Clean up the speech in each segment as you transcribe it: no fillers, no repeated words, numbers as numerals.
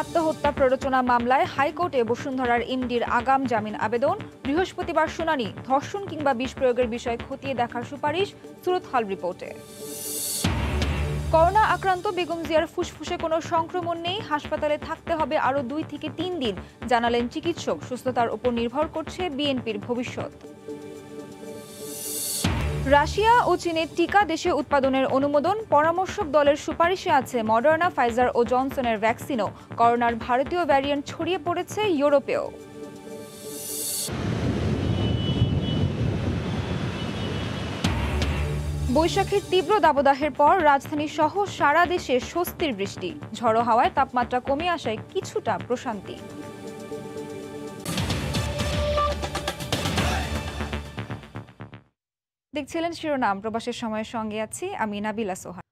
আত্মহত্যা প্ররোচনা মামলায় হাইকোর্টে বসুন্ধরার এমডির আগাম জামিন আবেদন। বৃহস্পতিবার শুনানি। ধর্ষণ কিংবা বিষ প্রয়োগের বিষয় খতিয়ে দেখার সুপারিশ সুরত হাল রিপোর্টে। করোনা আক্রান্ত বেগম জিয়ার ফুসফুসে কোনো সংক্রমণ নেই, হাসপাতালে থাকতে হবে আরও 2 থেকে 3 দিন, জানালেন চিকিৎসক। সুস্থতার উপর নির্ভর করছে বিএনপির ভবিষ্যৎ। রাশিয়া ও চীনের টিকা দেশে উৎপাদনের অনুমোদন। পরামর্শক দলের সুপারিশে আছে মডার্না, ফাইজার ও জনসনের ভ্যাকসিনও। করোনার ভারতীয় ভ্যারিয়েন্ট ছড়িয়ে পড়েছে ইউরোপেও। বৈশাখীর তীব্র দাবদাহের পর রাজধানী সহ সারা দেশে স্বস্তির বৃষ্টি। ঝড়ো হাওয়ায় তাপমাত্রা কমে আসায় কিছুটা প্রশান্তি। দেখছিলেন শিরোনাম। প্রবাসের সময়ের সঙ্গে আছি আমি নাবিলা সোহান।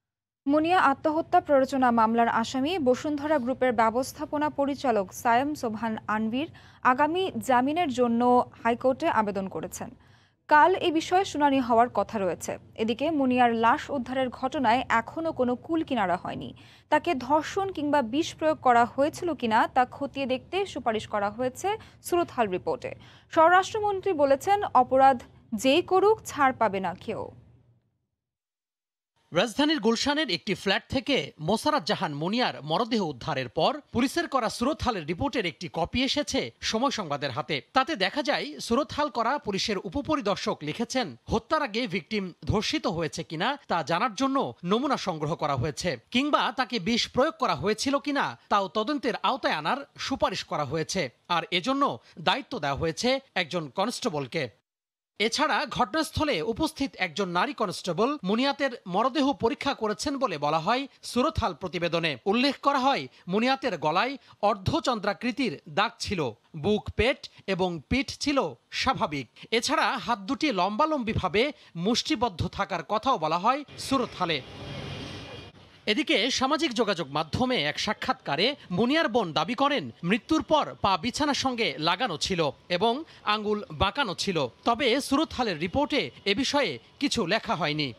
মুনিয়া আত্মহত্যা প্ররোচনা মামলার আসামি বসুন্ধরা গ্রুপের ব্যবস্থাপনা পরিচালক সায়েম সোবহান আনভীর আগামী জামিনের জন্য হাইকোর্টে আবেদন করেছেন। কাল এ বিষয়ে শুনানি হওয়ার কথা রয়েছে। এদিকে মুনিয়ার লাশ উদ্ধারের ঘটনায় এখনও কোনো কুল কিনারা হয়নি। তাকে ধর্ষণ কিংবা বিষ প্রয়োগ করা হয়েছিল কিনা তা খতিয়ে দেখতে সুপারিশ করা হয়েছে সুরত হাল রিপোর্টে। স্বরাষ্ট্রমন্ত্রী বলেছেন, অপরাধ যেই করুক ছাড় পাবে না কেউ। রাজধানীর গুলশানের একটি ফ্ল্যাট থেকে মোসারাত জাহান মুনিয়ার মরদেহ উদ্ধারের পর পুলিশের করা সুরতহালের রিপোর্টের একটি কপি এসেছে সময় সংবাদের হাতে। তাতে দেখা যায় সুরতহাল করা পুলিশের উপপরিদর্শক লিখেছেন, হত্যার আগে ভিকটিম ধর্ষিত হয়েছে কিনা তা জানার জন্য নমুনা সংগ্রহ করা হয়েছে, কিংবা তাকে বিষ প্রয়োগ করা হয়েছিল কিনা তাও তদন্তের আওতায় আনার সুপারিশ করা হয়েছে। আর এজন্য দায়িত্ব দেওয়া হয়েছে একজন কনস্টেবলকে। এছাড়া ঘটনাস্থলে উপস্থিত একজন নারী কনস্টেবল মুনিয়াতের মরদেহ পরীক্ষা করেছেন বলে বলা হয় সুরতহাল প্রতিবেদনে। উল্লেখ করা হয়, মুনিয়াতের গলায় অর্ধচন্দ্রাকৃতির দাগ ছিল, বুক, পেট এবং পিঠ ছিল স্বাভাবিক। এছাড়া হাত দুটি লম্বালম্বিভাবে মুষ্টিবদ্ধ থাকার কথাও বলা হয় সুরতহালে। এদিকে সামাজিক যোগাযোগ মাধ্যমে এক সাক্ষাৎকারে মুনিয়ার বোন দাবি করেন, মৃত্যুর পর পা বিছানার সঙ্গে লাগানো ছিল এবং আঙ্গুল বাঁকানো ছিল। তবে সুরতহালের রিপোর্টে এ বিষয়ে কিছু লেখা হয়নি।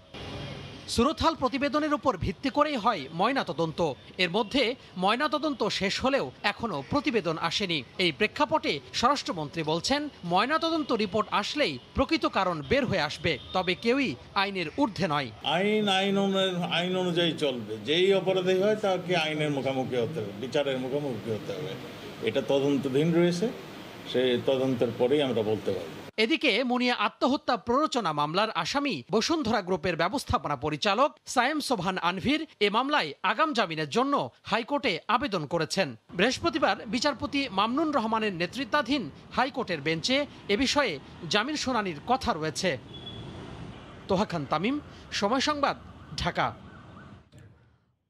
সুরতহাল প্রতিবেদনের উপর ভিত্তি করেই হয় ময়নাতদন্ত। এর মধ্যে ময়নাতদন্ত শেষ হলেও এখনো প্রতিবেদন আসেনি। এই প্রেক্ষাপটে স্বরাষ্ট্রমন্ত্রী বলছেন, ময়নাতদন্ত রিপোর্ট আসলেই প্রকৃত কারণ বের হয়ে আসবে, তবে কেউই আইনের ঊর্ধ্বে নয়। আইন অনুযায়ী চলবে। যেই অপরাধী হয় তাকে আইনের মুখোমুখি হতে হবে, বিচারের মুখোমুখি হতে হবে। এটা তদন্তাধীন রয়েছে, সেই তদন্তের পরেই আমরা বলতে পারবো। এদিকে মুনিয়া আত্মহত্যা প্ররোচনা মামলার আসামি বসুন্ধরা গ্রুপের ব্যবস্থাপনা পরিচালক সায়েম সোবহান আনভীর এ মামলায় আগাম জামিনের জন্য হাইকোর্টে আবেদন করেছেন। বৃহস্পতিবার বিচারপতি মামনুন রহমানের নেতৃত্বাধীন হাইকোর্টের বেঞ্চে এ বিষয়ে জামিন শুনানির কথা রয়েছে। তোহা খান তামিম, সময় সংবাদ, ঢাকা।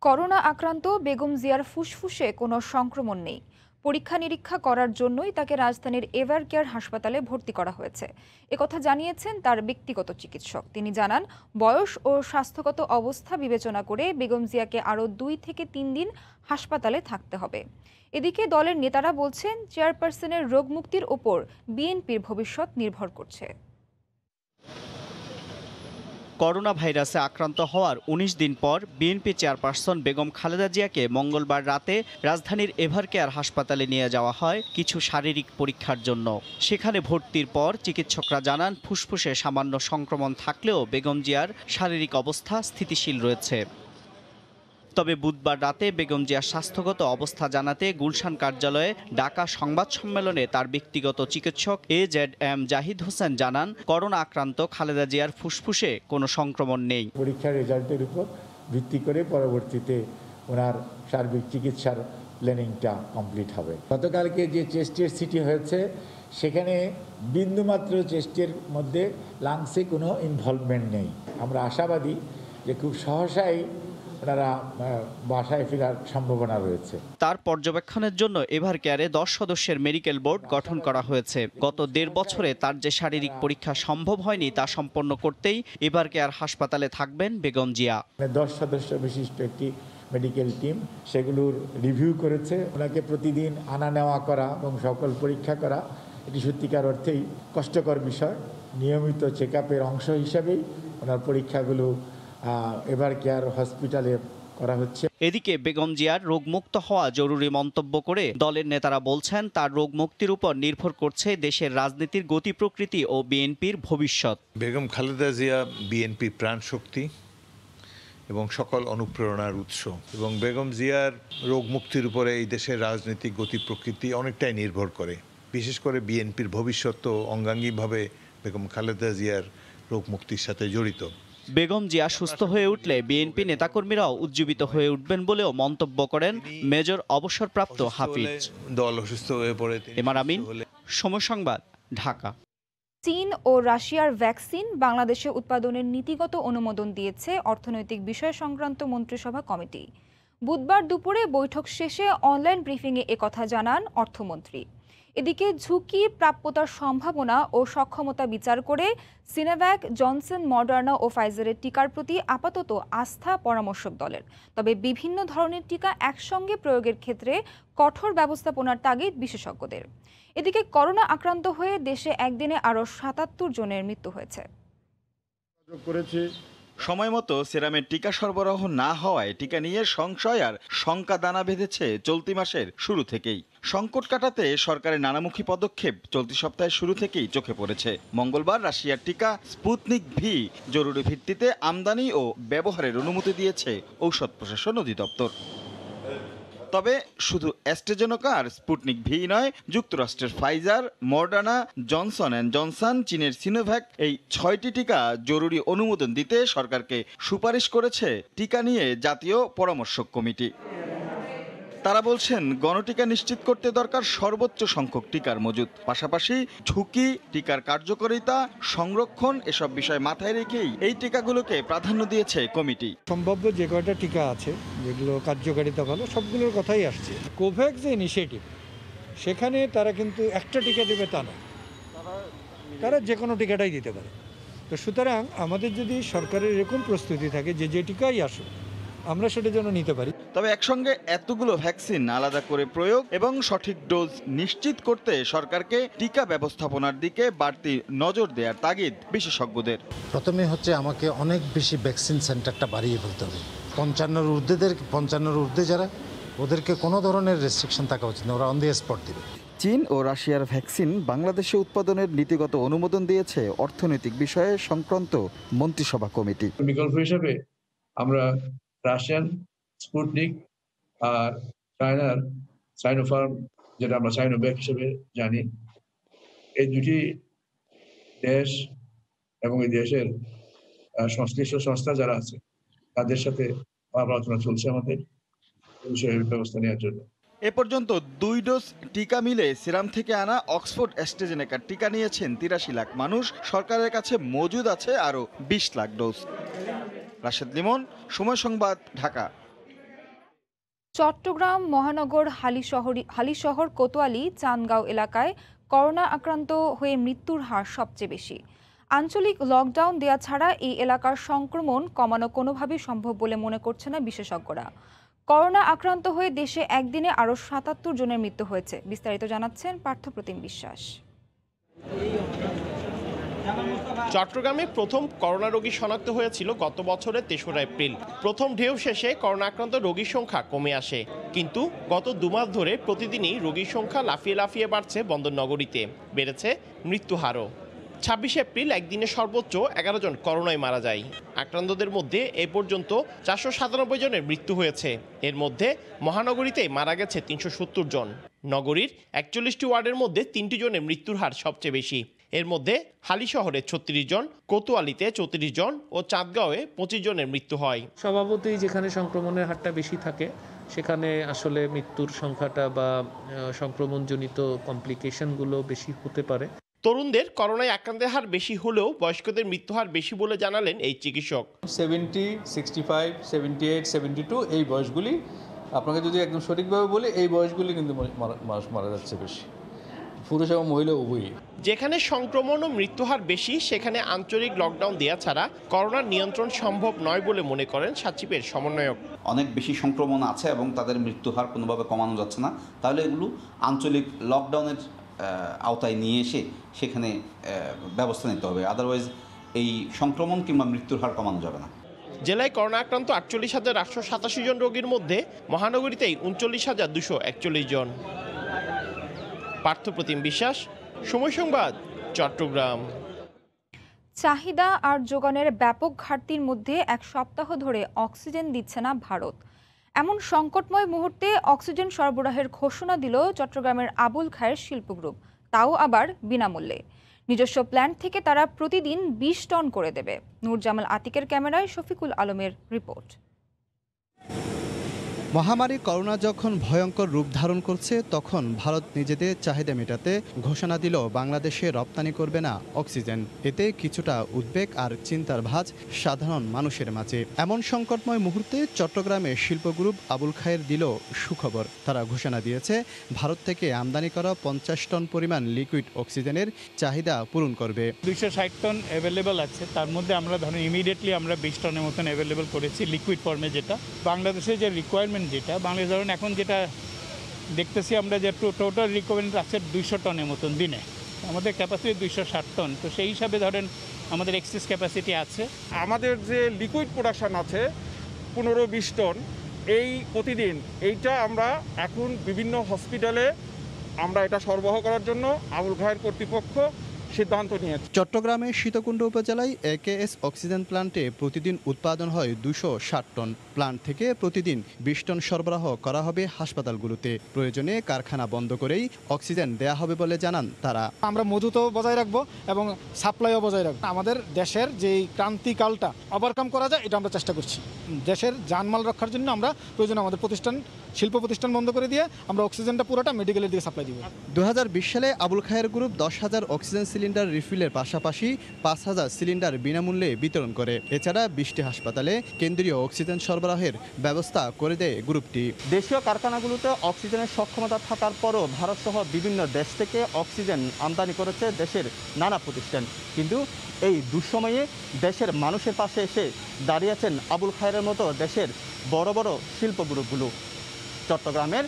করোনা আক্রান্ত বেগম জিয়ার ফুসফুসে কোনো সংক্রমণ নেই। পরীক্ষা নিরীক্ষা করার জন্যই তাকে রাজধানীর এভার কেয়ার হাসপাতালে ভর্তি করা হয়েছে। একথা জানিয়েছেন তার ব্যক্তিগত চিকিৎসক। তিনি জানান, বয়স ও স্বাস্থ্যগত অবস্থা বিবেচনা করে বেগম জিয়াকে আরও 2 থেকে 3 দিন হাসপাতালে থাকতে হবে। এদিকে দলের নেতারা বলছেন, চেয়ারপারসনের রোগমুক্তির ওপর বিএনপির ভবিষ্যৎ নির্ভর করছে। করোনা ভাইরাসে আক্রান্ত হওয়ার 19 দিন পর বিএনপি চেয়ারপারসন বেগম খালেদা জিয়াকে মঙ্গলবার রাতে রাজধানীর এভার কেয়ার হাসপাতালে নিয়ে যাওয়া হয় কিছু শারীরিক পরীক্ষার জন্য। সেখানে ভর্তির পর চিকিৎসকরা জানান, ফুসফুসে সামান্য সংক্রমণ থাকলেও বেগম জিয়ার শারীরিক অবস্থা স্থিতিশীল রয়েছে। তবে বুধবার রাতে বেগম জিয়ার স্বাস্থ্যগত অবস্থা জানাতে গুলশান কার্যালয়ে ডাকা সংবাদ সম্মেলনে তার ব্যক্তিগত চিকিৎসক AZM জাহিদ হোসেন জানান, করোনা আক্রান্ত খালেদা জিয়ার ফুসফুসে কোনো সংক্রমণ নেই। পরীক্ষার রেজাল্টের উপর ভিত্তি করে পরবর্তীতে ওনার সার্বিক চিকিৎসার প্ল্যানিংটা কমপ্লিট হবে। গতকালকে যে চেস্টের সিটি হয়েছে সেখানে বিন্দুমাত্র চেস্টের মধ্যে লাংসে কোনো ইনভলভমেন্ট নেই। আমরা আশাবাদী যে খুব সহসাই ওনারা বাসায় ফেরার সম্ভাবনা রয়েছে। তার পর্যবেক্ষণের জন্য এভার কেয়ারে 10 সদস্যের মেডিকেল বোর্ড গঠন করা হয়েছে। গত 1.5 বছরে তার যে শারীরিক পরীক্ষা সম্ভব হয়নি তা সম্পন্ন করতেই এভার কেয়ার হাসপাতালে থাকবেন বেগম জিয়া। 10 সদস্য বিশিষ্ট একটি মেডিকেল টিম সেগুলোর রিভিউ করেছে। ওনাকে প্রতিদিন আনা নেওয়া করা এবং সকল পরীক্ষা করা এটি সত্যিকার অর্থেই কষ্টকর বিষয়। নিয়মিত চেক আপের অংশ হিসাবেই ওনার পরীক্ষাগুলো এভার কেয়ার হসপিটালে করা হচ্ছে। এদিকে বেগম জিয়ার রোগমুক্ত হওয়া জরুরি মন্তব্য করে দলের নেতারা বলছেন তার রোগ মুক্তির উপর নির্ভর করছে দেশের রাজনীতির গতি প্রকৃতি ও বিএনপির ভবিষ্যৎ। বেগম খালেদা জিয়া বিএনপি প্রাণ শক্তি এবং সকল অনুপ্রেরণার উৎস, এবং বেগম জিয়ার রোগ মুক্তির উপরে এই দেশের রাজনৈতিক গতি প্রকৃতি অনেকটাই নির্ভর করে। বিশেষ করে বিএনপির ভবিষ্যৎ তো অঙ্গাঙ্গিভাবে বেগম খালেদা জিয়ার রোগ মুক্তির সাথে জড়িত। বেগম জিয়া সুস্থ হয়ে উঠলে বিএনপি নেতাকর্মীরাও উজ্জীবিত হয়ে উঠবেন বলেও মন্তব্য করেন মেজর অবসরপ্রাপ্ত হাফিজ। দল অসুস্থ হয়ে পড়ে। এমআর আমিন, সময় সংবাদ, ঢাকা। চীন ও রাশিয়ার ভ্যাকসিন বাংলাদেশে উৎপাদনের নীতিগত অনুমোদন দিয়েছে অর্থনৈতিক বিষয় সংক্রান্ত মন্ত্রিসভা কমিটি। বুধবার দুপুরে বৈঠক শেষে অনলাইন ব্রিফিংয়ে একথা জানান অর্থমন্ত্রী। এদিকে ঝুঁকি, প্রাপ্যতার সম্ভাবনা ও সক্ষমতা বিচার করে সিনোভ্যাক, জনসন, মডার্না ও ফাইজারের টিকার প্রতি আপাতত আস্থা পরামর্শক দলের। তবে বিভিন্ন ধরনের টিকা একসঙ্গে প্রয়োগের ক্ষেত্রে কঠোর ব্যবস্থাপনার তাগিদ বিশেষজ্ঞদের। এদিকে করোনা আক্রান্ত হয়ে দেশে একদিনে আরও ৭৭ জনের মৃত্যু হয়েছে। সময়মতো সেরামের টিকা সরবরাহ না হওয়ায় টিকা নিয়ে সংশয় আর শঙ্কা দানা বেঁধেছে চলতি মাসের শুরু থেকেই। সংকট কাটাতে সরকারের নানামুখী পদক্ষেপ চলতি সপ্তাহের শুরু থেকেই চোখে পড়েছে। মঙ্গলবার রাশিয়ার টিকা স্পুতনিক ভি জরুরি ভিত্তিতে আমদানি ও ব্যবহারের অনুমতি দিয়েছে ঔষধ প্রশাসন অধিদপ্তর। তবে শুধু অ্যাস্ট্রাজেনেকা আর স্পুটনিক ভি নয়, যুক্তরাষ্ট্রের Pfizer, Moderna, Johnson and Johnson, চীনের সিনোভ্যাক, এই 6টি টিকা জরুরি অনুমোদন দিতে সরকারকে সুপারিশ করেছে টিকা নিয়ে জাতীয় পরামর্শক কমিটি। তারা বলছেন গণটিকা নিশ্চিত করতে দরকার সর্বোচ্চ সংখ্যক টিকার মজুত, পাশাপাশি ঝুঁকি, টিকার কার্যকারিতা, সংরক্ষণ এসব বিষয় মাথায় রেখেই এই টিকাগুলোকে প্রাধান্য দিয়েছে কমিটি। সম্ভাব্য যে কয়টা টিকা আছে যেগুলো কার্যকারিতা ভালো, সবগুলোর কথাই আসছে। কোভ্যাক্স যে ইনিশিয়েটিভ, সেখানে তারা কিন্তু একটা টিকা দেবে তা না, তারা যে কোনো টিকাটাই দিতে পারে। তো সুতরাং আমাদের যদি সরকারের এরকম প্রস্তুতি থাকে যে টিকাই আসুক আমরা সেটা যেন নিতে পারি। তবে একসঙ্গে এতগুলো ভ্যাকসিন আলাদা করে প্রয়োগ এবং সঠিক ডোজ নিশ্চিত করতে সরকারকে টিকা ব্যবস্থাপনার দিকে বাড়তি নজর দেওয়ার তাগিদ বিশেষজ্ঞদের। প্রথমে হচ্ছে আমাকে অনেক বেশি ভ্যাকসিন সেন্টারটা বাড়িয়ে ফেলতে হবে। 55-র ঊর্ধ্বে যারা, ওদেরকে কোনো ধরনের রেস্ট্রিকশন থাকা উচিত না, ওরা অন দি স্পট দেবে। চীন ও রাশিয়ার ভ্যাকসিন বাংলাদেশে উৎপাদনের নীতিগত অনুমোদন দিয়েছে অর্থনৈতিক বিষয়ে সংক্রান্ত মন্ত্রিসভা কমিটি। বিকল্প হিসেবে আমরা রাশিয়ান স্পুটনিক আর চায়নার সাইনোফার্ম, যেটা আমরা সাইনোভ্যাক হিসেবে জানি, এই দুটি দেশ এবং এই দেশের সংশ্লিষ্ট সংস্থা যারা আছে তাদের সাথে আলোচনা চলছে আমাদের এই বিষয়ে ব্যবস্থা নেওয়ার জন্য। এ পর্যন্ত 2 ডোজ টিকা মিলে সিরাম থেকে আনা অক্সফোর্ড অ্যাস্ট্রাজেনেকার টিকা নিয়েছেন 83 লাখ মানুষ। সরকারের কাছে মজুদ আছে আরও 20 লাখ ডোজ। রাশেদ লিমন, সময় সংবাদ, ঢাকা। চট্টগ্রাম মহানগর হালিশহর, কোতোয়ালি, চান্দগাঁও এলাকায় করোনা আক্রান্ত হয়ে মৃত্যুর হার সবচেয়ে বেশি। আঞ্চলিক লকডাউন দেয়া ছাড়া এই এলাকার সংক্রমণ কমানো কোনোভাবেই সম্ভব বলে মনে করছে না বিশেষজ্ঞরা। করোনা আক্রান্ত হয়ে দেশে একদিনে আরও ৭৭ জনের মৃত্যু হয়েছে। বিস্তারিত জানাচ্ছেন পার্থপ্রতিম বিশ্বাস। চট্টগ্রামে প্রথম করোনা রোগী শনাক্ত হয়েছিল গত বছরের ৩রা এপ্রিল। প্রথম ঢেউ শেষে করোনা আক্রান্ত রোগীর সংখ্যা কমে আসে, কিন্তু গত 2 মাস ধরে প্রতিদিনই রোগীর সংখ্যা লাফিয়ে লাফিয়ে বাড়ছে বন্দরনগরীতে। বেড়েছে মৃত্যু হারও। ২৬ এপ্রিল একদিনে সর্বোচ্চ 11 জন করোনায় মারা যায়। আক্রান্তদের মধ্যে এ পর্যন্ত 497 জনের মৃত্যু হয়েছে। এর মধ্যে মহানগরীতে মারা গেছে 370 জন। নগরীর 41টি ওয়ার্ডের মধ্যে 3টি জনের মৃত্যুর হার সবচেয়ে বেশি। এর মধ্যে হালিশহরে 36 জন, কোতোয়ালিতে 34 জন ও চাঁদগাঁওয়ে 25 জনের মৃত্যু হয়। স্বভাবতই যেখানে সংক্রমণের হারটা বেশি থাকে সেখানে আসলে মৃত্যুর সংখ্যাটা বা সংক্রমণজনিত কমপ্লিকেশনগুলো বেশি হতে পারে। তরুণদের করোনায় আক্রান্তের হার বেশি হলেও বয়স্কদের মৃত্যু হার বেশি বলে জানালেন এই চিকিৎসক। 70, 65, 78, 72 এই বয়সগুলি, আপনাকে যদি একদম সঠিকভাবে বলি, এই বয়সগুলি কিন্তু মানুষ মারা যাচ্ছে বেশি, পুরুষ এবং মহিলা উভয়ই। যেখানে সংক্রমণ ও মৃত্যুহার বেশি সেখানে আঞ্চলিক লকডাউন দেওয়া ছাড়া করোনার নিয়ন্ত্রণ সম্ভব নয় বলে মনে করেন সাচিপের সমন্বয়ক। অনেক বেশি সংক্রমণ আছে এবং তাদের মৃত্যুহার কোনোভাবে কমানো যাচ্ছে না, তাহলে এগুলো আঞ্চলিক লকডাউনের আওতায় নিয়ে এসে সেখানে ব্যবস্থা নিতে হবে। আদারওয়াইজ এই সংক্রমণ কিংবা মৃত্যুর হার কমানো যাবে না। জেলায় করোনা আক্রান্ত 48,887 জন রোগীর মধ্যে মহানগরীতেই 39,241 জন। পার্থপ্রতিম বিশ্বাস, সময় সংবাদ, চট্টগ্রাম। চাহিদা আর যোগানের ব্যাপক ঘাটতির মধ্যে এক সপ্তাহ ধরে অক্সিজেন দিচ্ছে না ভারত। এমন সংকটময় মুহূর্তে অক্সিজেন সরবরাহের ঘোষণা দিল চট্টগ্রামের আবুল খায়ের শিল্প গ্রুপ, তাও আবার বিনামূল্যে। নিজস্ব প্ল্যান্ট থেকে তারা প্রতিদিন 20 টন করে দেবে। নূর জামাল আতিকের ক্যামেরায় শফিকুল আলমের রিপোর্ট। মহামারী করোনা যখন ভয়ঙ্কর রূপ ধারণ করছে, তখন ভারত নিজেদের চাহিদা মেটাতে ঘোষণা দিল বাংলাদেশে রপ্তানি করবে না অক্সিজেন। এতে কিছুটা উদ্বেগ আর চিন্তার ভাঁজ সাধারণ মানুষের মাঝে। এমন সংকটময় মুহূর্তে চট্টগ্রামে শিল্প গ্রুপ আবুল খায়ের দিল সুখবর। তারা ঘোষণা দিয়েছে ভারত থেকে আমদানি করা 50 টন পরিমাণ লিকুইড অক্সিজেনের চাহিদা পূরণ করবে। 260 টন অ্যাভেলেবেল আছে, তার মধ্যে আমরা ধরুন ইমিডিয়েটলি আমরা 20 টনের মতন অ্যাভেলেবেল করেছি লিকুইড ফর্মে। যেটা বাংলাদেশের যে রিকোয়ারমেন্ট, যেটা বাংলাদেশ ধরুন এখন যেটা দেখতেছি আমরা যে টোটাল রিকোয়ারমেন্ট আছে 200 টনের মতন দিনে, আমাদের ক্যাপাসিটি 260 টন। তো সেই হিসাবে ধরেন আমাদের এক্সেস ক্যাপাসিটি আছে। আমাদের যে লিকুইড প্রোডাকশন আছে 15-20 টন এই প্রতিদিন, এইটা আমরা এখন বিভিন্ন হসপিটালে আমরা এটা সরবরাহ করার জন্য আবুল খায়ের কর্তৃপক্ষ সিদ্ধান্ত নিয়েছে। চট্টগ্রামে সীতাকুণ্ড উপজেলায় একেএস অক্সিজেন প্ল্যান্টে প্রতিদিন উৎপাদন হয় 260 টন। প্ল্যান্ট থেকে প্রতিদিন 20 টন সরবরাহ করা হবে হাসপাতালগুলোতে। প্রয়োজনে কারখানা বন্ধ করেই অক্সিজেন দেয়া হবে বলে জানান তারা। আমরা মজুতও বজায় রাখবো এবং সাপ্লাইও বজায় রাখবো। আমাদের দেশের যেই ক্রান্তিকালটা ওভারকাম করা যায়, এটা আমরা চেষ্টা করছি। দেশের জানমাল রক্ষার জন্য আমরা প্রয়োজনে আমাদের শিল্প প্রতিষ্ঠান বন্ধ করে দিয়ে আমরা অক্সিজেনটা পুরোটা মেডিকেলের দিকে সাপ্লাই দিব। 2020 সালে আবুল খায়ের গ্রুপ 10,000 অক্সিজেন সিলিন্ডার রিফিলের পাশাপাশি 5,000 সিলিন্ডার বিনামূল্যে বিতরণ করে। এছাড়া 20টি হাসপাতালে কেন্দ্রীয় অক্সিজেন সরবরাহের ব্যবস্থা করে দেয় গ্রুপটি। দেশীয় কারখানাগুলোতে অক্সিজেনের সক্ষমতা থাকার পরও ভারতসহ বিভিন্ন দেশ থেকে অক্সিজেন আমদানি করেছে দেশের নানা প্রতিষ্ঠান। কিন্তু এই দুঃসময়ে দেশের মানুষের পাশে এসে দাঁড়িয়েছেন আবুল খায়ের মতো দেশের বড় বড় শিল্প গ্রুপগুলো। চট্টগ্রামের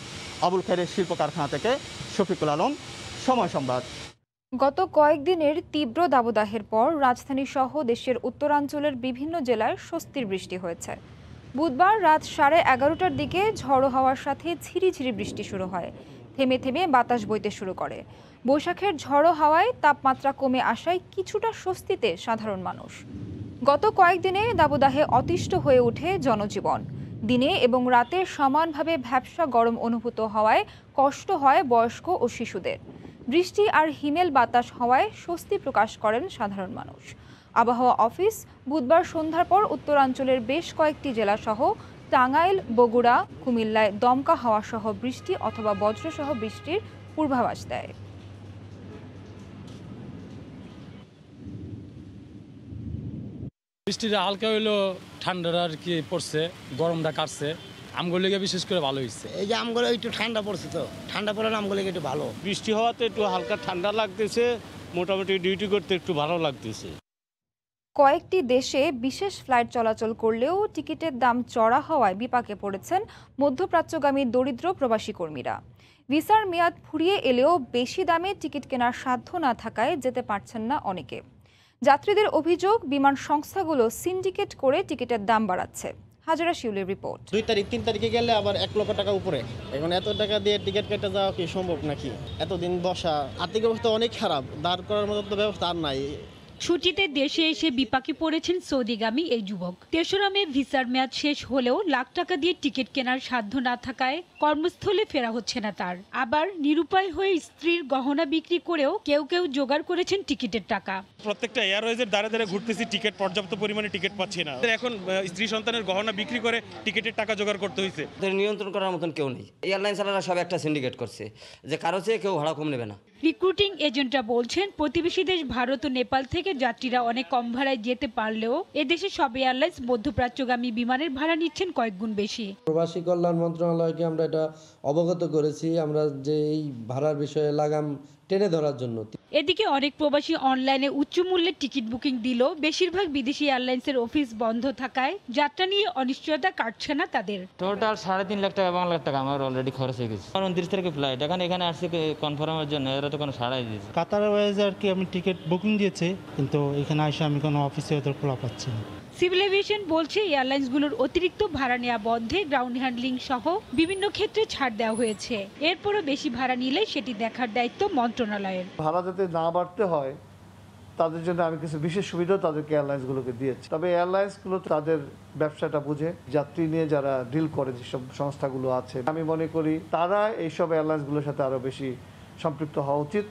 আবুল খায়ের শিল্প কারখানা থেকে শফিকুল আলম, সময় সংবাদ। গত কয়েকদিনের তীব্র দাবদাহের পর রাজধানী সহ দেশের উত্তরাঞ্চলের বিভিন্ন জেলায় স্বস্তির বৃষ্টি হয়েছে। বুধবার রাত 11:30টার দিকে ঝড়ো হাওয়ার সাথে ঝিরিঝিরি বৃষ্টি শুরু হয়। থেমে থেমে বাতাস বইতে শুরু করে। বৈশাখের ঝড়ো হাওয়ায় তাপমাত্রা কমে আসায় কিছুটা স্বস্তিতে সাধারণ মানুষ। গত কয়েকদিনে দাবদাহে অতিষ্ঠ হয়ে ওঠে জনজীবন। দিনে এবং রাতে সমানভাবে ভ্যাপসা গরম অনুভূত হওয়ায় কষ্ট হয় বয়স্ক ও শিশুদের। বৃষ্টি আর হিমেল বাতাস হওয়ায় স্বস্তি প্রকাশ করেন সাধারণ মানুষ। আবহাওয়া অফিস বুধবার সন্ধ্যার পর উত্তরাঞ্চলের বেশ কয়েকটি জেলাসহ টাঙ্গাইল, বগুড়া, কুমিল্লায় দমকা হাওয়া সহ বৃষ্টি অথবা বজ্রসহ বৃষ্টির পূর্বাভাস দেয়। বৃষ্টিটা হালকা হইলো, ঠান্ডাটা আর কি পড়ছে, গরমটা কাটছে। আমগুলিকে বিশেষ করে ভালো হয়েছে। এই যে আমগুলো একটু ঠান্ডা পড়ছে, তো ঠান্ডা পড়লে আমগুলিকে একটু ভালো। বৃষ্টি হওয়াতে একটু হালকা ঠান্ডা লাগতেছে, মোটামুটি ডিউটি করতে একটু ভালো লাগতেছে। কয়েকটি দেশে বিশেষ ফ্লাইট চলাচল করলেও টিকিটের দাম চড়া হওয়ায় বিপাকে পড়েছেন মধ্যপ্রাচ্যগামী দরিদ্র প্রবাসী কর্মীরা। ভিসার মেয়াদ ফুরিয়ে এলেও বেশি দামে টিকিট কেনার সাধ্য না থাকায় যেতে পারছেন না অনেকে। যাত্রীদের অভিযোগ, বিমান সংস্থাগুলো সিন্ডিকেট করে টিকিটের দাম বাড়াচ্ছে। হাজারা শিউলের রিপোর্ট। 2 তারিখ 3 তারিখে গেলে আবার 1 লক্ষ টাকা উপরে। এখন এত টাকা দিয়ে টিকিট কেটে যাওয়া কি সম্ভব নাকি? এতদিন বসা, আর্থিক অবস্থা অনেক খারাপ, দাঁড় করার মতো তো ব্যবস্থা আর নাই। ছুটিতে দেশে এসে বিপাকে পড়েছেন সৌদিগামী এই যুবক। 3রা মে ভিসার মেয়াদ শেষ হলেও লাখ টাকা দিয়ে টিকিট কেনার সাধ্য না থাকায় কর্মস্থলে ফেরা হচ্ছে না তার। আবার নিরুপায় হয়ে স্ত্রীর গহনা বিক্রি করেও কেউ কেউ জোগাড় করেছেন টিকিটের টাকা। প্রত্যেকটা এয়ারওয়েজের দ্বারা দ্বারা ঘুরতেছি, টিকিট পর্যাপ্ত পরিমাণে টিকিট পাচ্ছি না। এখন স্ত্রী সন্তানের গহনা বিক্রি করে টিকিটের টাকা জোগাড় করতে হয়েছে। নিয়ন্ত্রণ করার মতন কেউ নেই। এয়ারলাইন্স চালারা সব একটা সিন্ডিকেট করছে যে কারো চেয়ে কেউ ভাড়া কম নেবে না। রিক্রুটিং এজেন্টরা বলছেন প্রতিবেশী দেশ ভারত ও নেপাল থেকে যাত্রীরা অনেক কম ভাড়ায় যেতে পারলেও এদেশে সব এয়ারলাইন্স মধ্যপ্রাচ্যগামী বিমানের ভাড়া নিচ্ছেন কয়েক গুণ বেশি। প্রবাসী কল্যাণ মন্ত্রণালয়কে আমরা এটা অবগত করেছি, আমরা যে এই ভাড়ার বিষয়ে লাগাম টেনে ধরার জন্য। এদিকে অনেক প্রবাসী অনলাইনে উচ্চ মূল্যের টিকিট বুকিং দিলেও বেশিরভাগ বিদেশি এয়ারলাইন্সের অফিস বন্ধ থাকায় যাত্রা নিয়ে অনিশ্চয়তা কাটছে না তাদের। টোটাল 3.5 লাখ টাকা, বাংলা টাকা আমার অলরেডি খরচ হয়ে গেছে। 29 তারিখে ফ্লাইট, এখানে আসছে কনফার্মের জন্য, এরা তো কোনো সাড়াই দিয়েছে। কাতার এয়ারওয়েজ আর কি আমি টিকিট বুকিং দিয়েছি, কিন্তু এখানে এসে আমি কোনো অফিসে ওদের খোলা পাচ্ছি না। সিভিল এভিয়েশন বলছে এয়ারলাইন্সগুলোর অতিরিক্ত ভাড়া নেওয়া বন্ধে গ্রাউন্ড হ্যান্ডলিং সহ বিভিন্ন ক্ষেত্রে ছাড় দেওয়া হয়েছে। এরপরও বেশি ভাড়া নিলে সেটি দেখার দায়িত্ব মন্ত্রণালয়ের। ভাড়া যাতে না বাড়তে হয় তাদের জন্য আমি কিছু বিশেষ সুবিধা তাদেরকে এয়ারলাইন্সগুলোকে দিয়েছি। তবে এয়ারলাইন্সগুলো তাদের ব্যবসাটা বুঝে যাত্রী নিয়ে যারা ডিল করে যেসব সংস্থাগুলো আছে, আমি মনে করি তারা এইসব এয়ারলাইন্সগুলোর সাথে আরও বেশি সম্পৃক্ত হওয়া উচিত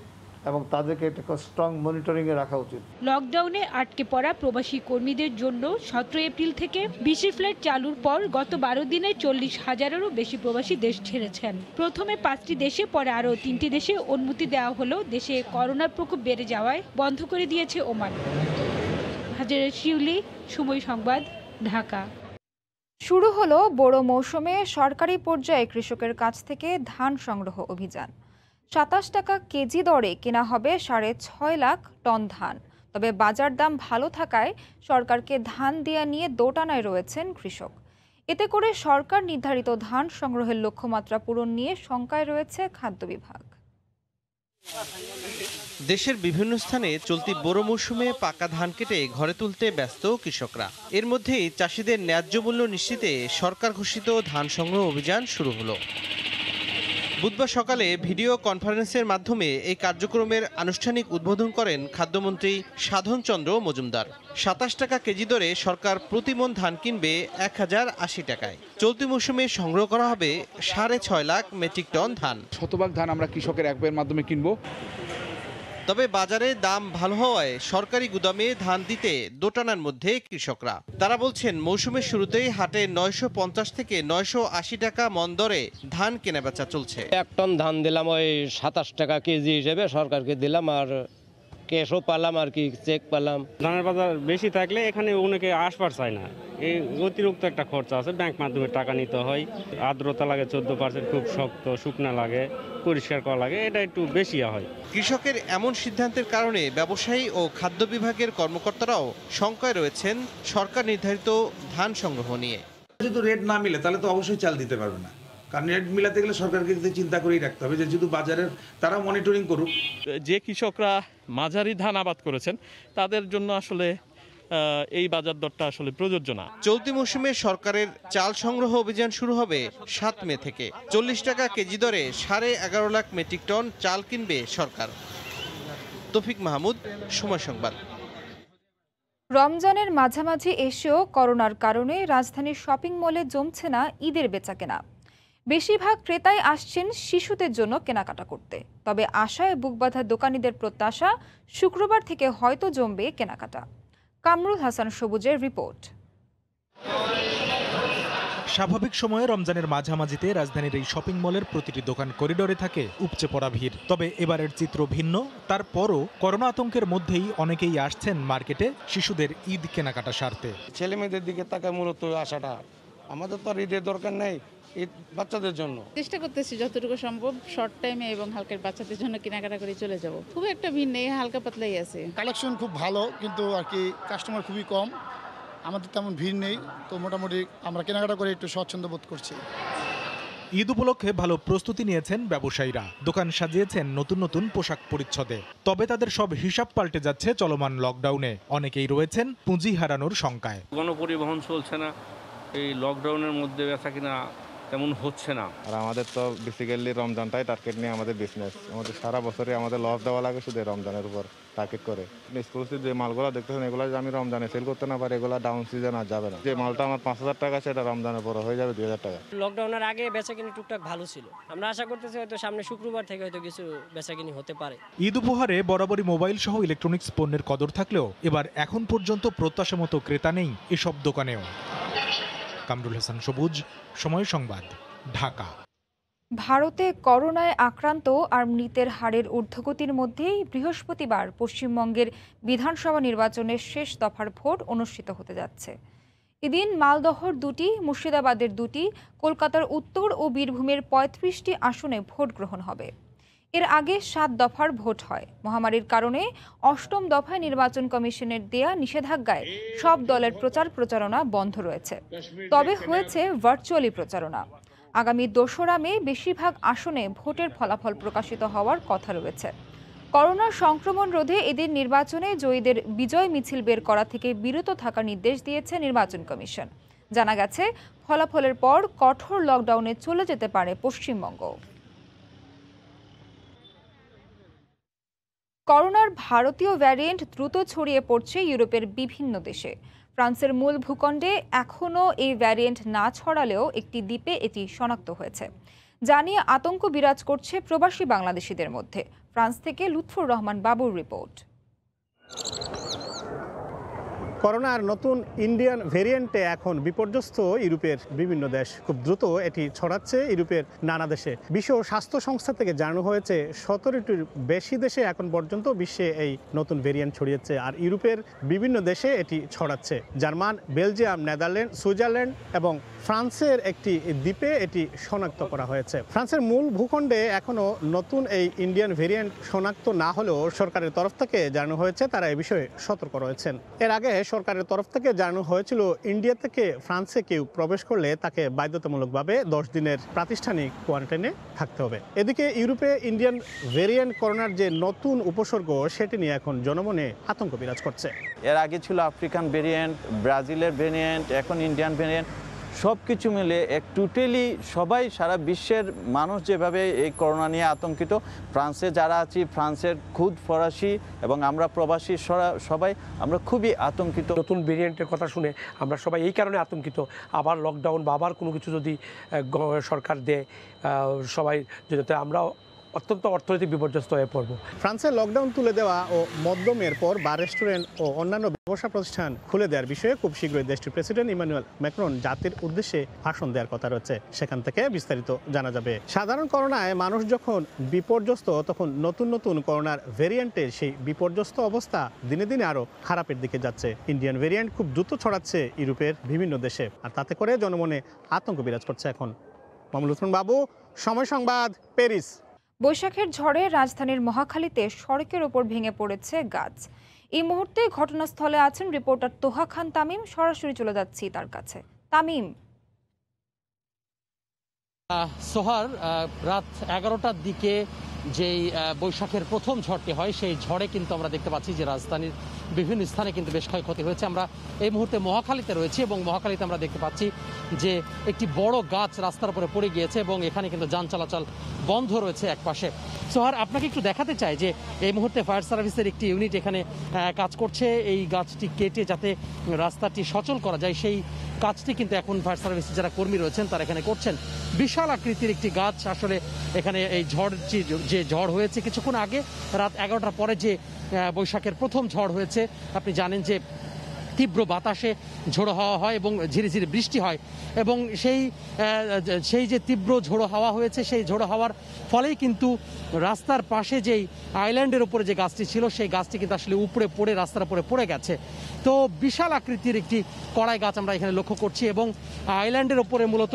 এবং তাদেরকে একটা স্ট্রং মনিটরিংয়ে রাখা উচিত। লকডাউনে আটকে পড়া প্রবাসী কর্মীদের জন্য 17 এপ্রিল থেকে 20 ফ্লাইট চালুর পর গত 12 দিনে 40,000-এরও বেশি প্রবাসী দেশ ছেড়েছেন। প্রথমে 5টি দেশে, পরে আরও 3টি দেশে অনুমতি দেওয়া হলো। দেশে করোনার প্রকোপ বেড়ে যাওয়ায় বন্ধ করে দিয়েছে ওমান। হাজারে শিউলি, সময় সংবাদ, ঢাকা। শুরু হলো বোরো মৌসুমে সরকারি পর্যায়ে কৃষকের কাছ থেকে ধান সংগ্রহ অভিযান। 27 টাকা কেজি দরে কেনা হবে 6.5 লাখ টন ধান। তবে বাজার দাম ভালো থাকায় সরকারকে ধান দেয়া নিয়ে দোটানায় রয়েছেন কৃষক। এতে করে সরকার নির্ধারিত ধান সংগ্রহের লক্ষ্যমাত্রা পূরণ নিয়ে শঙ্কায় রয়েছে খাদ্য বিভাগ। দেশের বিভিন্ন স্থানে চলতি বোরো মৌসুমে পাকা ধান কেটে ঘরে তুলতে ব্যস্ত কৃষকরা। এর মধ্যেই চাষিদের ন্যায্য মূল্য নিশ্চিতে সরকার ঘোষিত ধান সংগ্রহ অভিযান শুরু হলো। বুধবার সকালে ভিডিও কনফারেন্সের মাধ্যমে এই কার্যক্রমের আনুষ্ঠানিক উদ্বোধন করেন খাদ্যমন্ত্রী সাধন চন্দ্র মজুমদার। 27 টাকা কেজি দরে সরকার প্রতি মণ ধান কিনবে 1080 টাকায়। চলতি মৌসুমে সংগ্রহ করা হবে 6.5 লাখ মেট্রিক টন ধান। শতভাগ ধান আমরা কৃষকের এক বইয়ের মাধ্যমে কিনবো। তবে বাজারে দাম ভালো হওয়ায় সরকারি গুদামে ধান দিতে দোটানার মধ্যে কৃষকরা। তারা বলছেন মৌসুমের শুরুতেই হাটে 950 থেকে 980 টাকা মণ দরে ধান কেনাবেচা চলছে। 1 টন ধান দিলাম ওই 27 টাকা কেজি হিসেবে সরকারকে দিলাম, আর কেশও পালাম আর কি চেক পালাম। ধানের বাজার বেশি থাকলে এখানে অনেকে আসবার চায় না, এই অতিরিক্ত একটা খরচা আছে, ব্যাংক মাধ্যমে টাকা নিতে হয়, আর্দ্রতা লাগে 14%, খুব শক্ত শুকনা লাগে, পরিষ্কার করা লাগে, এটা একটু বেশি হয়। কৃষকের এমন সিদ্ধান্তের কারণে ব্যবসায়ী ও খাদ্য বিভাগের কর্মকর্তারাও শঙ্কায় রয়েছেন সরকার নির্ধারিত ধান সংগ্রহ নিয়ে। যদি রেট না মিলে তাহলে তো অবশ্যই চাল দিতে পারবে না, কারণ রেট মিলাতে গেলে সরকারকে চিন্তা করেই রাখতে হবে যে শুধু বাজারের তারা মনিটরিং করুক। যে কৃষকরা মাঝারি ধান আবাদ করেছেন তাদের জন্য আসলে এই বাজার দরটা আসলে প্রযোজ্য না। চলতি মৌসুমে সরকারের চাল সংগ্রহ অভিযান শুরু হবে 7 মে থেকে। 40 টাকা কেজি দরে 11.5 লাখ মেট্রিক টন চাল কিনবে সরকার। তৌফিক মাহমুদ, সময় সংবাদ। রমজানের মাঝামাঝি এসেও করোনার কারণে রাজধানীর শপিং মলে জমছে না ঈদের বেচাকেনা। বেশিরভাগ ক্রেতাই আসছেন শিশুদের জন্য কেনাকাটা করতে। তবে আশায় বুকবাঁধা দোকানিদের প্রত্যাশা শুক্রবার থেকে হয়তো জমবে কেনাকাটা। কামরুল হাসান সবুজের রিপোর্ট। স্বাভাবিক সময়ে রমজানের মাঝামাঝিতে রাজধানীর এই শপিং মলের প্রতিটি দোকান করিডোরে থাকে উপচে পড়া ভিড়। তবে এবারের চিত্র ভিন্ন। তারপরও করোনা আতঙ্কের মধ্যেই অনেকেই আসছেন মার্কেটে শিশুদের ঈদ কেনাকাটা সারতে। ছেলে মেয়েদের দিকে তাকায় মূলত আশাটা, আমাদের তো আর ঈদের দরকার নেই, ঈদ বাচ্চাদের জন্য। চেষ্টা করতেছি যতটুকু সম্ভব শর্ট টাইমে এবং হালকা বাচ্চাদের জন্য কেনাকাটা করে চলে যাব। খুব একটা ভিড় নেই, হালকা পাতলাই আছে। কালেকশন খুব ভালো, কিন্তু আর কি কাস্টমার খুবই কম, আমাদের তেমন ভিড় নেই, তো মোটামুটি আমরা কেনাকাটা করে একটু স্বচ্ছন্দ বোধ করছি। ঈদ উপলক্ষে ভালো প্রস্তুতি নিয়েছেন ব্যবসায়ীরা। দোকান সাজিয়েছেন নতুন নতুন পোশাক পরিচ্ছদে। তবে তাদের সব হিসাব পাল্টে যাচ্ছে চলমান লকডাউনে। অনেকেই রয়েছেন পুঁজি হারানোর শঙ্কায়। গণপরিবহন চলছে না, এই লকডাউনের মধ্যে বেচা কিনা তেমন হচ্ছে না। আর আমাদের তো বেসিক্যালি রমজানটাই টার্গেট নিয়ে আমাদের বিজনেস। আমাদের সারা বছরে আমাদের লস দেওয়া লাগে শুধু রমজানের উপর টার্গেট করে। এক্সক্লুসিভ যে মালগুলো দেখতেছেন এগুলো যদি আমি রমজানে সেল করতে না পারি, এগুলো ডাউন সিজন আর যাবে না। যে মালটা আমার 5000 টাকা সেটা রমজানের পরে হয়ে যাবে 2000 টাকা। লকডাউনের আগে বেচাকিনি টুকটাক ভালো ছিল, আমরা আশা করতেছি হয়তো সামনে শুক্রবার থেকে হয়তো কিছু বেচাকিনি হতে পারে। ঈদ উপহারে বরাবরই মোবাইল সহ ইলেকট্রনিক্স পণ্যের কদর থাকলেও এবার এখন পর্যন্ত প্রত্যাশা মতো ক্রেতা নেই এসব দোকানেও। কামরুল হাসান সবুজ, সময় সংবাদ, ঢাকা। ভারতে করোনায় আক্রান্ত আর মৃতের হারের ঊর্ধ্বগতির মধ্যেই বৃহস্পতিবার পশ্চিমবঙ্গের বিধানসভা নির্বাচনের শেষ দফার ভোট অনুষ্ঠিত হতে যাচ্ছে। এদিন মালদহর 2টি, মুর্শিদাবাদের 2টি, কলকাতার উত্তর ও বীরভূমের 35টি আসনে ভোট গ্রহণ হবে। এর আগে 7 দফার ভোট হয়। মহামারীর কারণে 8ম দফায় নির্বাচন কমিশনের দেয়া নিষেধাজ্ঞায় সব দলের প্রচারণা বন্ধ রয়েছে। তবে হয়েছে ভার্চুয়ালি প্রচারণা। আগামী 2রা মে বেশিরভাগ আসনে ভোটের ফলাফল প্রকাশিত হওয়ার কথা রয়েছে। করোনার সংক্রমণ রোধে এদিন নির্বাচনে জয়ীদের বিজয় মিছিল বের করা থেকে বিরত থাকার নির্দেশ দিয়েছে নির্বাচন কমিশন। জানা গেছে, ফলাফলের পর কঠোর লকডাউনে চলে যেতে পারে পশ্চিমবঙ্গ। করোনার ভারতীয় ভ্যারিয়েন্ট দ্রুত ছড়িয়ে পড়ছে ইউরোপের বিভিন্ন দেশে। ফ্রান্সের মূল ভূখণ্ডে এখনও এই ভ্যারিয়েন্ট না ছড়ালেও একটি দ্বীপে এটি শনাক্ত হয়েছে, যা নিয়ে আতঙ্ক বিরাজ করছে প্রবাসী বাংলাদেশিদের মধ্যে। ফ্রান্স থেকে লুৎফুর রহমান বাবুর রিপোর্ট। করোনার নতুন ইন্ডিয়ান ভেরিয়েন্টে এখন বিপর্যস্ত ইউরোপের বিভিন্ন দেশ। খুব দ্রুত এটি ছড়াচ্ছে ইউরোপের নানা দেশে। বিশ্ব স্বাস্থ্য সংস্থা থেকে জানানো হয়েছে 17টির বেশি দেশে এখন পর্যন্ত বিশ্বে এই নতুন ভেরিয়েন্ট ছড়িয়েছে, আর ইউরোপের বিভিন্ন দেশে এটি ছড়াচ্ছে। জার্মান, বেলজিয়াম, নেদারল্যান্ড, সুইজারল্যান্ড এবং ফ্রান্সের একটি দ্বীপে এটি শনাক্ত করা হয়েছে। ফ্রান্সের মূল ভূখণ্ডে এখনও নতুন এই ইন্ডিয়ান ভেরিয়েন্ট শনাক্ত না হলেও সরকারের তরফ থেকে জানানো হয়েছে তারা এ বিষয়ে সতর্ক রয়েছেন। এর আগে সরকারের তরফ থেকে জানানো হয়েছিল ইন্ডিয়া থেকে ফ্রান্সে কেউ প্রবেশ করলে তাকে বাধ্যতামূলকভাবে 10 দিনের প্রাতিষ্ঠানিক কোয়ারেন্টাইনে থাকতে হবে। এদিকে ইউরোপে ইন্ডিয়ান ভেরিয়েন্ট করোনার যে নতুন উপসর্গ সেটি নিয়ে এখন জনমনে আতঙ্ক বিরাজ করছে। এর আগে ছিল আফ্রিকান ভেরিয়েন্ট, ব্রাজিলের ভেরিয়েন্ট, এখন ইন্ডিয়ান ভেরিয়েন্ট। সব কিছু মিলে টোটালি সবাই, সারা বিশ্বের মানুষ যেভাবে এই করোনা নিয়ে আতঙ্কিত, ফ্রান্সে যারা আছি, ফ্রান্সের খুদ ফরাসি এবং আমরা প্রবাসী সবাই আমরা খুবই আতঙ্কিত। নতুন ভেরিয়েন্টের কথা শুনে আমরা সবাই এই কারণে আতঙ্কিত, আবার লকডাউন বা আবার কোনো কিছু যদি সরকার দেয় সবাই, যাতে আমরা অত্যন্ত অর্থনৈতিক বিপর্যস্ত হয়ে পড়ব। ফ্রান্সের লকডাউন তুলে দেওয়া ও মধ্যমের পর বার, রেস্টুরেন্ট ও অন্যান্য ব্যবসা প্রতিষ্ঠান খুলে দেওয়ার বিষয়ে খুব শীঘ্রই দেশটির প্রেসিডেন্ট ইমানুয়েল ম্যাক্রন জাতির উদ্দেশ্যে ভাষণ দেওয়ার কথা রয়েছে। সেখান থেকে বিস্তারিত জানা যাবে। সাধারণ করোনায় মানুষ যখন বিপর্যস্ত, তখন নতুন নতুন করোনার ভেরিয়েন্টের সেই বিপর্যস্ত অবস্থা দিনে দিনে আরও খারাপের দিকে যাচ্ছে। ইন্ডিয়ান ভেরিয়েন্ট খুব দ্রুত ছড়াচ্ছে ইউরোপের বিভিন্ন দেশে, আর তাতে করে জনমনে আতঙ্ক বিরাজ করছে এখন। মামুল হোসেন বাবু, সময় সংবাদ, প্যারিস। বৈশাখের ঝড়ে রাজধানীর মহাখালীতে সড়কের ওপর ভেঙে পড়েছে গাছ। এই মুহূর্তে ঘটনাস্থলে আছেন রিপোর্টার তোহা খান তামিম। সরাসরি চলে যাচ্ছি তার কাছে। তামিম। সোহার, রাত 11টার দিকে যেই বৈশাখের প্রথম ঝড়টি হয়, সেই ঝড়ে কিন্তু আমরা দেখতে পাচ্ছি যে রাজধানীর বিভিন্ন স্থানে কিন্তু বেশ ক্ষয়ক্ষতি হয়েছে। আমরা এই মুহূর্তে মহাখালীতে রয়েছি এবং মহাখালীতে আমরা দেখতে পাচ্ছি যে একটি বড় গাছ রাস্তার উপরে পড়ে গিয়েছে এবং এখানে কিন্তু যান চলাচল বন্ধ রয়েছে এক পাশে। সোহার, আপনাকে একটু দেখাতে চাই যে এই মুহূর্তে ফায়ার সার্ভিসের একটি ইউনিট এখানে কাজ করছে এই গাছটি কেটে যাতে রাস্তাটি সচল করা যায়, সেই কাজটি কিন্তু এখন ফায়ার সার্ভিসের যারা কর্মী রয়েছেন তারা এখানে করছেন। বিশাল আকৃতির একটি গাছ আসলে এখানে এই যে ঝড় হয়েছে কিছুক্ষণ আগে রাত 11টার পরে যে বৈশাখের প্রথম ঝড় হয়েছে, আপনি জানেন যে তীব্র বাতাসে ঝোড়ো হাওয়া হয় এবং ঝিরিঝিরি বৃষ্টি হয় এবং সেই যে তীব্র ঝোড়ো হাওয়া হয়েছে, সেই ঝোড়ো হাওয়ার ফলেই কিন্তু রাস্তার পাশে যেই আইল্যান্ডের উপরে যে গাছটি ছিল সেই গাছটি কিন্তু আসলে উপরে পড়ে রাস্তার উপরে পড়ে গেছে। তো বিশাল আকৃতির একটি কড়াই গাছ আমরা এখানে লক্ষ্য করছি এবং আইল্যান্ডের উপরে মূলত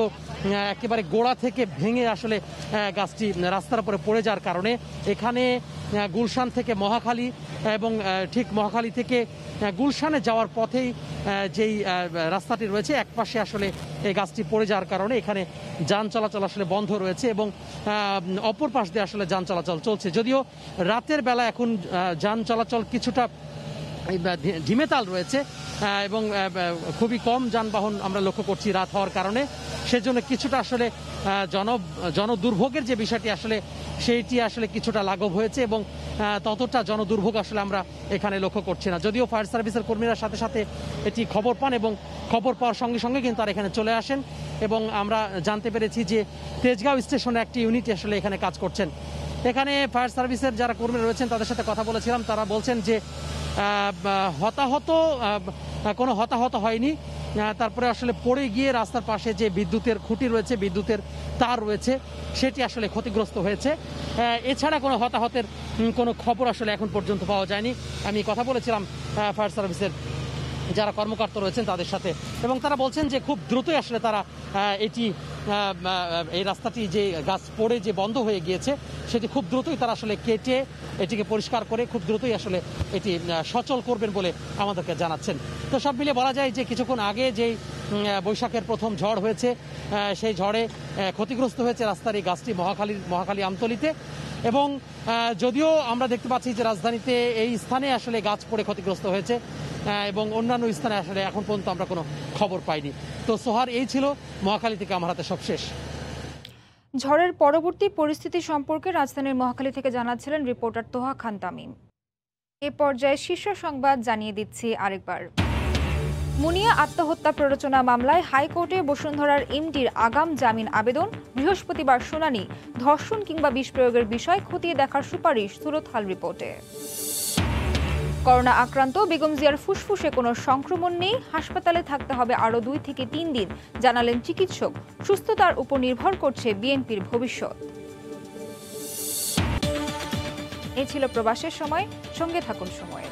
একেবারে গোড়া থেকে ভেঙে আসলে গাছটি রাস্তার উপরে পড়ে যাওয়ার কারণে এখানে গুলশান থেকে মহাখালী এবং ঠিক মহাখালী থেকে গুলশানে যাওয়ার পথেই যেই রাস্তাটি রয়েছে এক পাশে আসলে এই গাছটি পড়ে যাওয়ার কারণে এখানে যান চলাচল আসলে বন্ধ রয়েছে এবং অপর পাশ দিয়ে আসলে যান চলাচল চলছে। যদিও রাতের বেলা এখন যান চলাচল কিছুটা ঢিমেতাল রয়েছে এবং খুবই কম যানবাহন আমরা লক্ষ্য করছি রাত হওয়ার কারণে। সেজন্য কিছুটা আসলে জনদুর্ভোগের যে বিষয়টি আসলে সেইটি আসলে কিছুটা লাঘব হয়েছে এবং ততটা জনদুর্ভোগ আসলে আমরা এখানে লক্ষ্য করছি না। যদিও ফায়ার সার্ভিসের কর্মীরা সাথে সাথে এটি খবর পান এবং খবর পাওয়ার সঙ্গে সঙ্গে কিন্তু তারা এখানে চলে আসেন এবং আমরা জানতে পেরেছি যে তেজগাঁও স্টেশনে একটি ইউনিট আসলে এখানে কাজ করছেন। এখানে ফায়ার সার্ভিসের যারা কর্মী রয়েছেন তাদের সাথে কথা বলেছিলাম, তারা বলছেন যে কোনো হতাহত হয়নি। তারপরে আসলে পড়ে গিয়ে রাস্তার পাশে যে বিদ্যুতের খুঁটি রয়েছে, বিদ্যুতের তার রয়েছে, সেটি আসলে ক্ষতিগ্রস্ত হয়েছে। এছাড়া কোনো হতাহতের কোনো খবর আসলে এখন পর্যন্ত পাওয়া যায়নি। আমি কথা বলেছিলাম ফায়ার সার্ভিসের যারা কর্মকর্তা রয়েছেন তাদের সাথে এবং তারা বলছেন যে খুব দ্রুতই আসলে তারা এই রাস্তাটি যে গাছ পড়ে যে বন্ধ হয়ে গিয়েছে সেটি খুব দ্রুতই তারা আসলে কেটে এটিকে পরিষ্কার করে খুব দ্রুতই আসলে এটি সচল করবেন বলে আমাদেরকে জানাচ্ছেন। তো সব মিলিয়ে বলা যায় যে কিছুক্ষণ আগে যেই বৈশাখের প্রথম ঝড় হয়েছে সেই ঝড়ে ক্ষতিগ্রস্ত হয়েছে রাস্তার এই গাছটি মহাখালী আমতলীতে এবং যদিও আমরা দেখতে পাচ্ছি যে রাজধানীতে এই স্থানে আসলে গাছ পড়ে ক্ষতিগ্রস্ত হয়েছে এবং অন্যান্য স্থানে আসলে এখন পর্যন্ত আমরা কোনো খবর পাইনি। তো সোহার, এই ছিল মহাখালী থেকে আমার হাতে সব শেষ। ঝড়ের পরবর্তী পরিস্থিতি সম্পর্কে রাজধানীর মহাখালী থেকে জানাচ্ছিলেন রিপোর্টার তোহা খান তামিম। এ পর্যায়ে শীর্ষ সংবাদ জানিয়ে দিচ্ছি আরেকবার। মুনিয়া আত্মহত্যা প্ররোচনা মামলায় হাইকোর্টে বসুন্ধরার এমডির আগাম জামিন আবেদন, বৃহস্পতিবার শুনানি। ধর্ষণ কিংবা বিষ প্রয়োগের বিষয় খতিয়ে দেখার সুপারিশ সুরত হাল রিপোর্টে। করোনা আক্রান্ত বেগম জিয়ার ফুসফুসে কোনো সংক্রমণ নেই, হাসপাতালে থাকতে হবে আরও 2 থেকে 3 দিন, জানালেন চিকিৎসক। সুস্থতার উপর নির্ভর করছে বিএনপির ভবিষ্যৎ। এ ছিল প্রবাসের সময়, সঙ্গে থাকুন সময়ে।